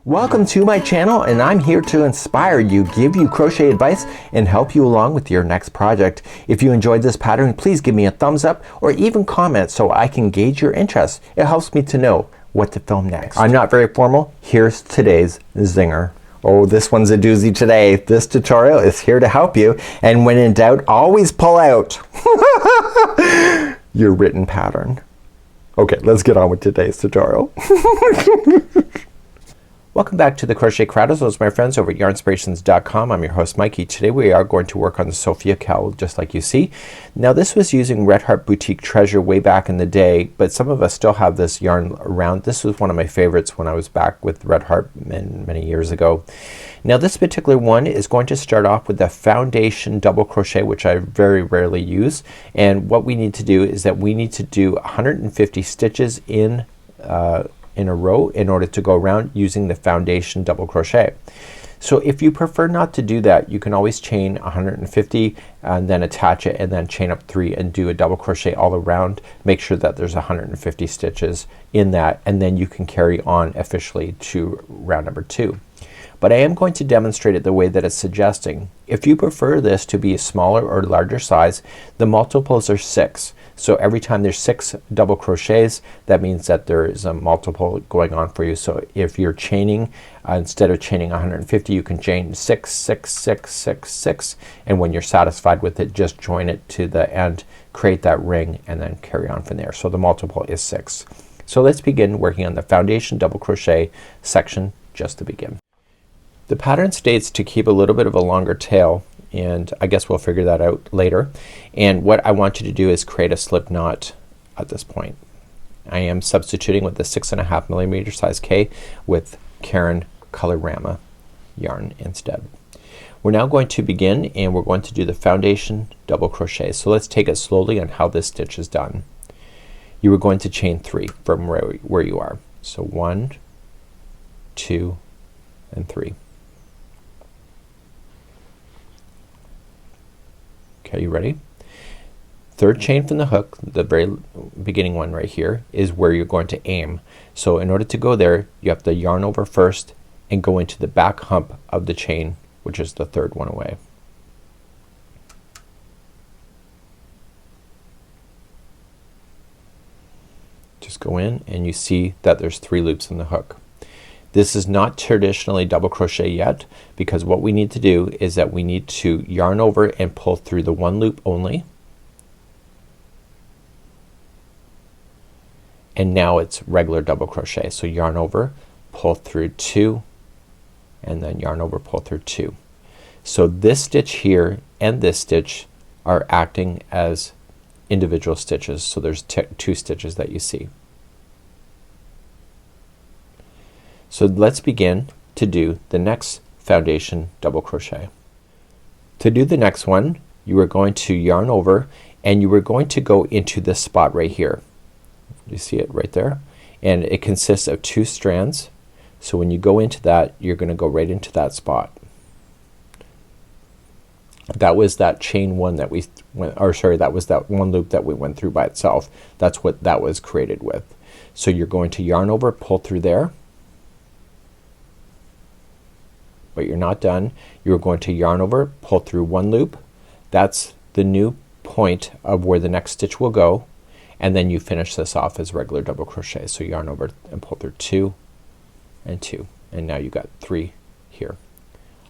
Welcome to my channel, and I'm here to inspire you, give you crochet advice, and help you along with your next project. If you enjoyed this pattern, please give me a thumbs up or even comment so I can gauge your interest. It helps me to know what to film next. I'm not very formal. Here's today's zinger. Oh, this one's a doozy today. This tutorial is here to help you, and when in doubt, always pull out your written pattern. Okay, let's get on with today's tutorial. Welcome back to the Crochet Cowl, my friends over at yarnspirations.com. I'm your host Mikey. Today we are going to work on the Sofia Cowl just like you see. Now this was using Red Heart Boutique Treasure way back in the day, but some of us still have this yarn around. This was one of my favorites when I was back with Red Heart many years ago. Now this particular one is going to start off with the foundation double crochet, which I very rarely use, and what we need to do is that we need to do 150 stitches in a row in order to go around using the foundation double crochet. So if you prefer not to do that, you can always chain 150 and then attach it and then chain up 3 and do a double crochet all around. Make sure that there's 150 stitches in that, and then you can carry on officially to round number 2. But I am going to demonstrate it the way that it's suggesting. If you prefer this to be a smaller or larger size, the multiples are 6. So every time there's 6 double crochets, that means that there is a multiple going on for you. So if you're chaining, instead of chaining 150, you can chain 6, 6, 6, 6, 6, and when you're satisfied with it, just join it to the end, create that ring, and then carry on from there. So the multiple is 6. So let's begin working on the foundation double crochet section just to begin. The pattern states to keep a little bit of a longer tail, and I guess we'll figure that out later. And what I want you to do is create a slip knot at this point. I am substituting with the 6.5 millimeter size K with Caron Colorama yarn instead. We're now going to begin, and we're going to do the foundation double crochet. So let's take it slowly on how this stitch is done. You are going to chain 3 from where you are. So 1, 2, and 3. Okay, you ready? Third chain from the hook, the very beginning one right here, is where you're going to aim. So in order to go there, you have to yarn over first and go into the back hump of the chain, which is the third one away. Just go in and you see that there's 3 loops in the hook. This is not traditionally double crochet yet, because what we need to do is that we need to yarn over and pull through the 1 loop only, and now it's regular double crochet. So yarn over, pull through 2, and then yarn over, pull through 2. So this stitch here and this stitch are acting as individual stitches. So there's 2 stitches that you see. So let's begin to do the next foundation double crochet. To do the next one, you are going to yarn over and you are going to go into this spot right here. You see it right there? And it consists of 2 strands. So when you go into that, you're going to go right into that spot. That was that chain one that we went, or sorry, that was that 1 loop that we went through by itself. That's what that was created with. So you're going to yarn over, pull through there. But you're not done. You're going to yarn over, pull through 1 loop. That's the new point of where the next stitch will go, and then you finish this off as regular double crochet. So yarn over and pull through 2 and 2, and now you got 3 here.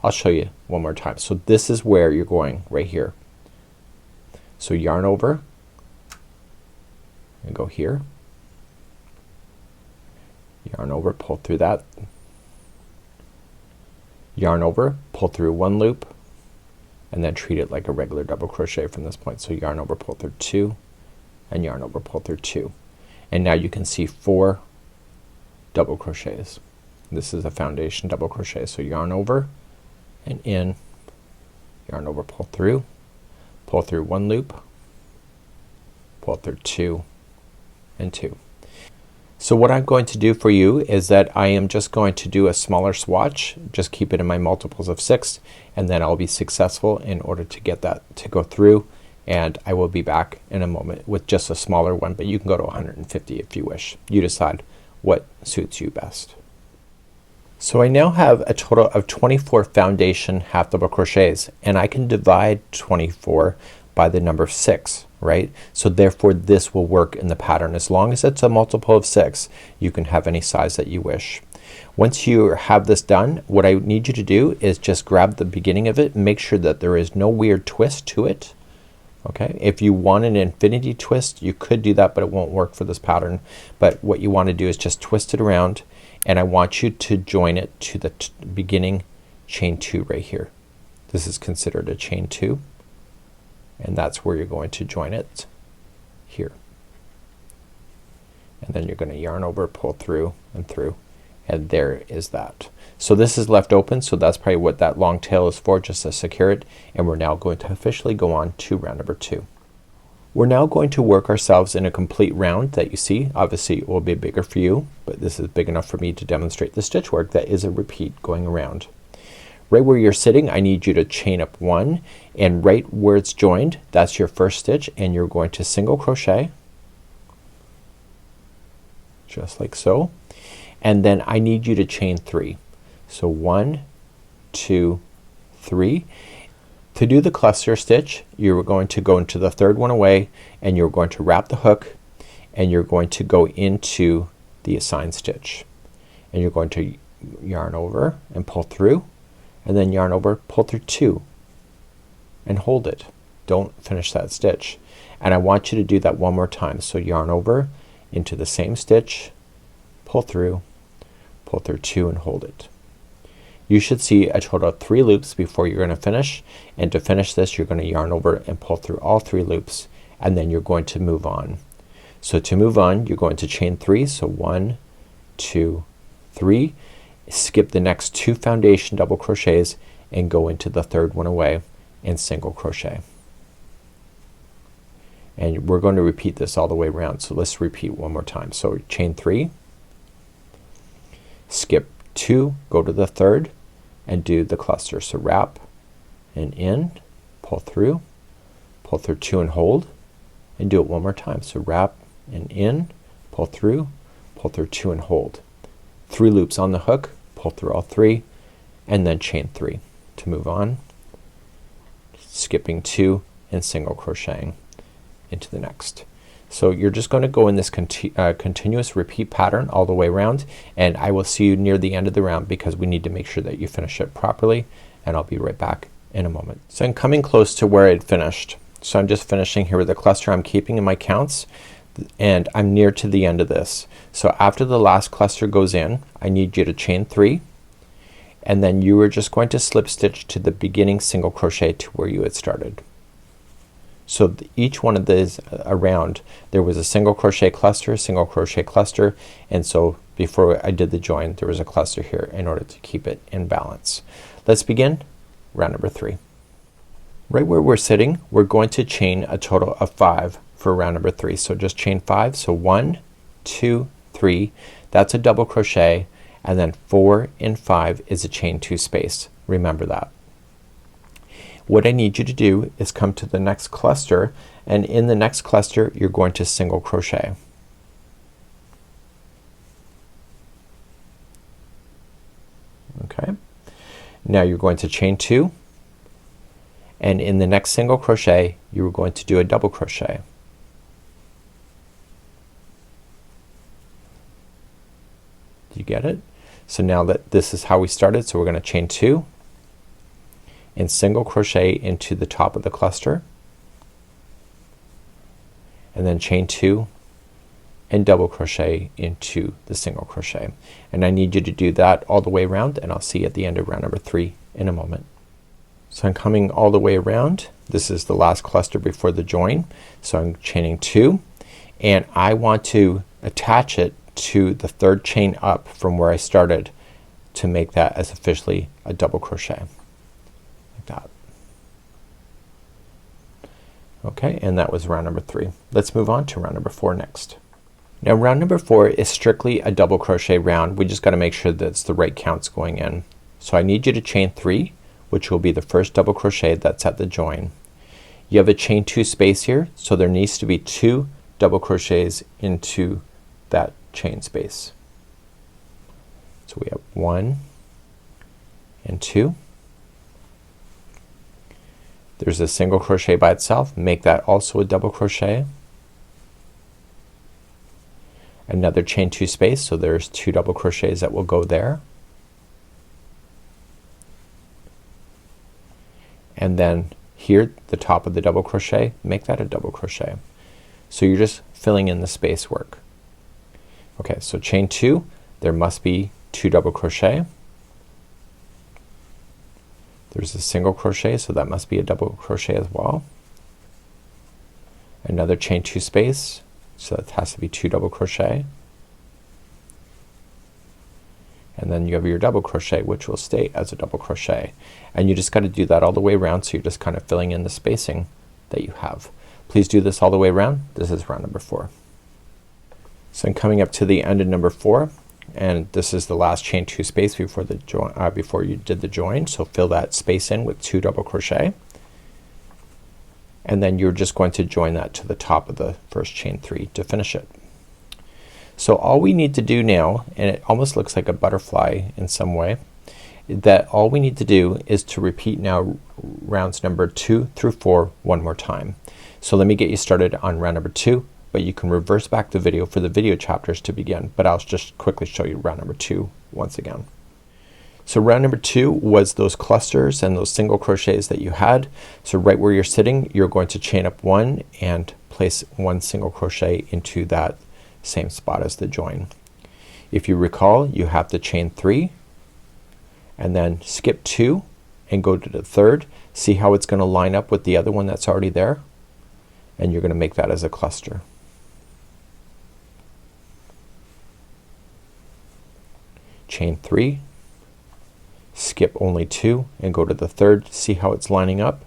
I'll show you one more time. So this is where you're going right here. So yarn over and go here, yarn over, pull through that, yarn over, pull through 1 loop, and then treat it like a regular double crochet from this point. So yarn over, pull through 2, and yarn over, pull through 2, and now you can see 4 double crochets. This is a foundation double crochet. So yarn over and in, yarn over, pull through 1 loop, pull through 2 and 2. So what I'm going to do for you is that I am just going to do a smaller swatch, just keep it in my multiples of 6, and then I'll be successful in order to get that to go through, and I will be back in a moment with just a smaller one, but you can go to 150 if you wish. You decide what suits you best. So I now have a total of 24 foundation half double crochets, and I can divide 24 by the number 6, right? So therefore this will work in the pattern. As long as it's a multiple of 6, you can have any size that you wish. Once you have this done, what I need you to do is just grab the beginning of it and make sure that there is no weird twist to it. Okay, if you want an infinity twist you could do that, but it won't work for this pattern. But what you want to do is just twist it around, and I want you to join it to the beginning chain 2 right here. This is considered a chain 2, and that's where you're going to join it here. And then you're going to yarn over, pull through and through, and there is that. So this is left open, so that's probably what that long tail is for, just to secure it. And we're now going to officially go on to round number 2. We're now going to work ourselves in a complete round that you see. Obviously it will be bigger for you, but this is big enough for me to demonstrate the stitch work that is a repeat going around. Right where you're sitting, I need you to chain up 1, and right where it's joined, that's your first stitch, and you're going to single crochet just like so, and then I need you to chain 3. So 1, 2, 3. To do the cluster stitch, you're going to go into the third one away, and you're going to wrap the hook, and you're going to go into the assigned stitch, and you're going to yarn over and pull through, and then yarn over, pull through 2 and hold it. Don't finish that stitch, and I want you to do that one more time. So yarn over into the same stitch, pull through 2 and hold it. You should see a total of 3 loops before you're going to finish, and to finish this you're going to yarn over and pull through all 3 loops, and then you're going to move on. So to move on you're going to chain 3. So 1, 2, 3. Skip the next 2 foundation double crochets and go into the third one away and single crochet. And we're going to repeat this all the way around. So let's repeat one more time. So chain 3, skip 2, go to the third and do the cluster. So wrap and in, pull through 2 and hold, and do it one more time. So wrap and in, pull through 2 and hold. 3 loops on the hook, pull through all 3, and then chain 3 to move on, skipping 2 and single crocheting into the next. So you're just going to go in this continuous repeat pattern all the way around, and I will see you near the end of the round because we need to make sure that you finish it properly, and I'll be right back in a moment. So I'm coming close to where I'd finished. So I'm just finishing here with the cluster I'm keeping in my counts, and I'm near to the end of this. So after the last cluster goes in, I need you to chain 3, and then you are just going to slip stitch to the beginning single crochet to where you had started. So each one of these around there was a single crochet cluster, and so before I did the join there was a cluster here in order to keep it in balance. Let's begin round number 3. Right where we're sitting we're going to chain a total of 5 for round number 3. So just chain 5. So 1, 2, 3, that's a double crochet, and then 4 and 5 is a chain 2 space. Remember that. What I need you to do is come to the next cluster, and in the next cluster you're going to single crochet. Okay. Now you're going to chain 2, and in the next single crochet you're going to do a double crochet. Do you get it? So now that this is how we started, so we're going to chain 2 and single crochet into the top of the cluster, and then chain 2 and double crochet into the single crochet. And I need you to do that all the way around, and I'll see you at the end of round number 3 in a moment. So I'm coming all the way around. This is the last cluster before the join. So I'm chaining 2, and I want to attach it to the third chain up from where I started to make that as officially a double crochet. That. Okay, and that was round number 3. Let's move on to round number 4 next. Now round number 4 is strictly a double crochet round. We just got to make sure that it's the right counts going in. So I need you to chain 3, which will be the first double crochet that's at the join. You have a chain 2 space here, so there needs to be 2 double crochets into that chain space. So So we have 1 and 2. There's a single crochet by itself, make that also a double crochet. Another chain 2 space, so there's 2 double crochets that will go there. And then here the top of the double crochet, make that a double crochet. So you're just filling in the space work. Okay, so chain 2, there must be 2 double crochet. There's a single crochet, so that must be a double crochet as well. Another chain 2 space, so that has to be 2 double crochet. And then you have your double crochet, which will stay as a double crochet. And you just got to do that all the way around, so you're just kind of filling in the spacing that you have. Please do this all the way around. This is round number 4. So I'm coming up to the end of number 4, and this is the last chain 2 space before the join, before you did the join. So fill that space in with 2 double crochet, and then you're just going to join that to the top of the first chain 3 to finish it. So all we need to do now, and it almost looks like a butterfly in some way, that all we need to do is to repeat now rounds number 2 through 4 one more time. So let me get you started on round number 2, but you can reverse back the video for the video chapters to begin, but I'll just quickly show you round number 2 once again. So round number 2 was those clusters and those single crochets that you had. So right where you're sitting, you're going to chain up 1 and place 1 single crochet into that same spot as the join. If you recall, you have to chain 3 and then skip 2 and go to the third. See how it's going to line up with the other one that's already there, and you're going to make that as a cluster. Chain 3, skip only 2 and go to the third. See how it's lining up?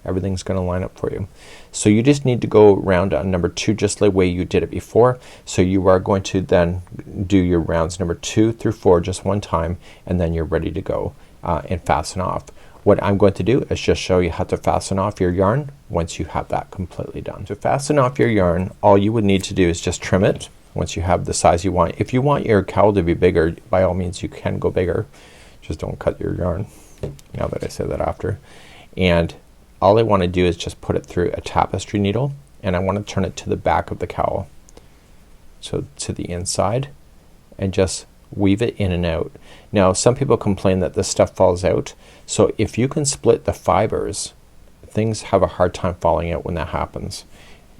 Everything's going to line up for you. So you just need to go around on number 2 just the way you did it before. So you are going to then do your rounds number 2 through 4 just one time, and then you're ready to go and fasten off. What I'm going to do is just show you how to fasten off your yarn once you have that completely done. To fasten off your yarn, all you would need to do is just trim it once you have the size you want. If you want your cowl to be bigger, by all means you can go bigger. Just don't cut your yarn, now that I say that after. And all I want to do is just put it through a tapestry needle, and I want to turn it to the back of the cowl, so to the inside, and just weave it in and out. Now some people complain that this stuff falls out, so if you can split the fibers, things have a hard time falling out when that happens.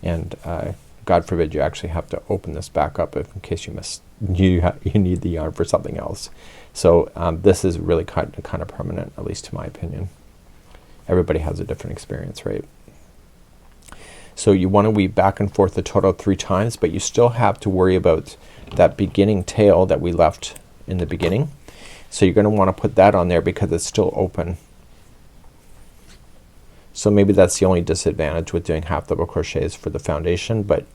And God forbid you actually have to open this back up if in case you need the yarn for something else. So this is really kind of permanent, at least to my opinion. Everybody has a different experience, right? So you want to weave back and forth a total of 3 times, but you still have to worry about that beginning tail that we left in the beginning. So you're going to want to put that on there because it's still open. So maybe that's the only disadvantage with doing half double crochets for the foundation, but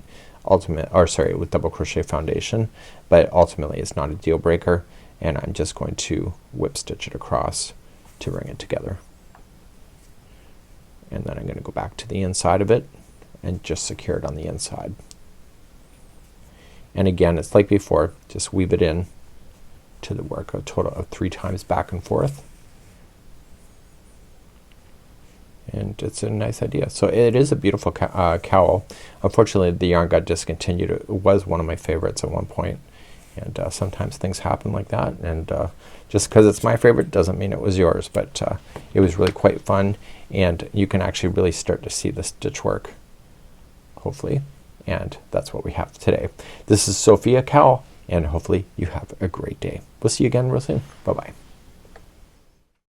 with double crochet foundation, but ultimately it's not a deal breaker. And I'm just going to whip stitch it across to bring it together. And then I'm going to go back to the inside of it and just secure it on the inside. And again, it's like before, just weave it in to the work a total of 3 times back and forth. And it's a nice idea. So it is a beautiful cowl. Unfortunately the yarn got discontinued. It was one of my favorites at one point, and sometimes things happen like that, and just because it's my favorite doesn't mean it was yours, but it was really quite fun, and you can actually really start to see the stitch work, hopefully. And that's what we have today. This is Sofia Cowl, and hopefully you have a great day. We'll see you again real soon. Bye bye.